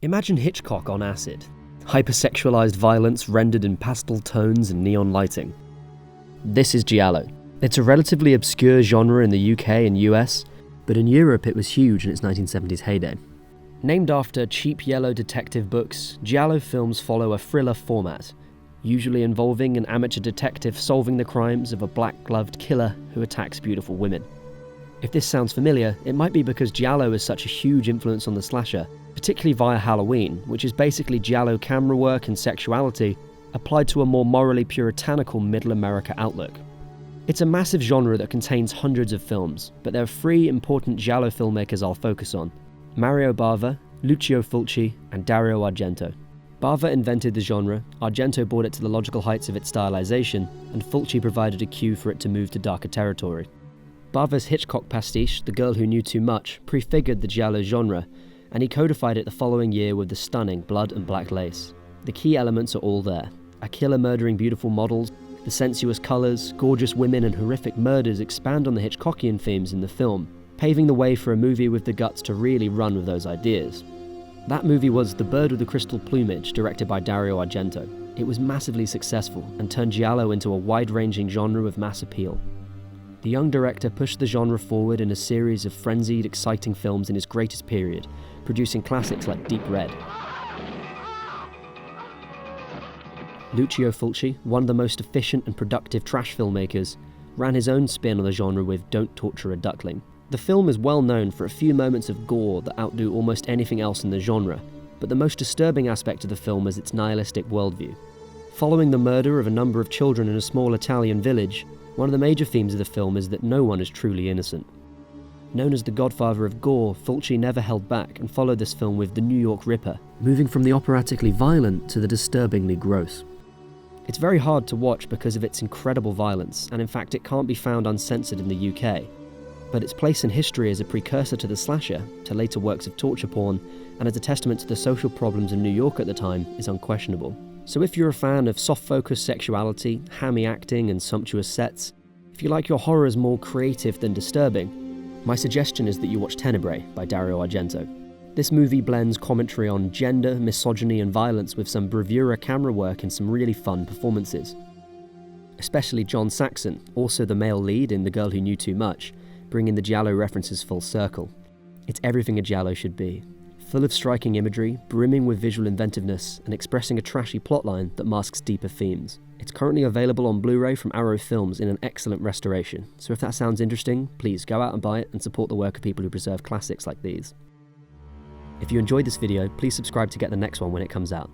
Imagine Hitchcock on acid. Hypersexualized violence rendered in pastel tones and neon lighting. This is Giallo. It's a relatively obscure genre in the UK and US, but in Europe it was huge in its 1970s heyday. Named after cheap yellow detective books, Giallo films follow a thriller format, usually involving an amateur detective solving the crimes of a black-gloved killer who attacks beautiful women. If this sounds familiar, it might be because Giallo is such a huge influence on the slasher, particularly via Halloween, which is basically Giallo camera work and sexuality applied to a more morally puritanical Middle America outlook. It's a massive genre that contains hundreds of films, but there are three important Giallo filmmakers I'll focus on: Mario Bava, Lucio Fulci, and Dario Argento. Bava invented the genre, Argento brought it to the logical heights of its stylization, and Fulci provided a cue for it to move to darker territory. Bava's Hitchcock pastiche, The Girl Who Knew Too Much, prefigured the Giallo genre, and he codified it the following year with the stunning Blood and Black Lace. The key elements are all there: a killer murdering beautiful models, the sensuous colours, gorgeous women and horrific murders expand on the Hitchcockian themes in the film, paving the way for a movie with the guts to really run with those ideas. That movie was The Bird with the Crystal Plumage, directed by Dario Argento. It was massively successful and turned Giallo into a wide-ranging genre with mass appeal. The young director pushed the genre forward in a series of frenzied, exciting films in his greatest period, producing classics like Deep Red. Lucio Fulci, one of the most efficient and productive trash filmmakers, ran his own spin on the genre with Don't Torture a Duckling. The film is well known for a few moments of gore that outdo almost anything else in the genre, but the most disturbing aspect of the film is its nihilistic worldview. Following the murder of a number of children in a small Italian village, one of the major themes of the film is that no one is truly innocent. Known as the godfather of gore, Fulci never held back and followed this film with The New York Ripper, moving from the operatically violent to the disturbingly gross. It's very hard to watch because of its incredible violence, and in fact it can't be found uncensored in the UK. But its place in history as a precursor to the slasher, to later works of torture porn, and as a testament to the social problems in New York at the time is unquestionable. So if you're a fan of soft-focused sexuality, hammy acting and sumptuous sets, if you like your horrors more creative than disturbing, my suggestion is that you watch Tenebrae by Dario Argento. This movie blends commentary on gender, misogyny and violence with some bravura camera work and some really fun performances. Especially John Saxon, also the male lead in The Girl Who Knew Too Much, bringing the Giallo references full circle. It's everything a Giallo should be. Full of striking imagery, brimming with visual inventiveness, and expressing a trashy plotline that masks deeper themes. It's currently available on Blu-ray from Arrow Films in an excellent restoration, so if that sounds interesting, please go out and buy it and support the work of people who preserve classics like these. If you enjoyed this video, please subscribe to get the next one when it comes out.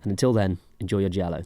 And until then, enjoy your Giallo.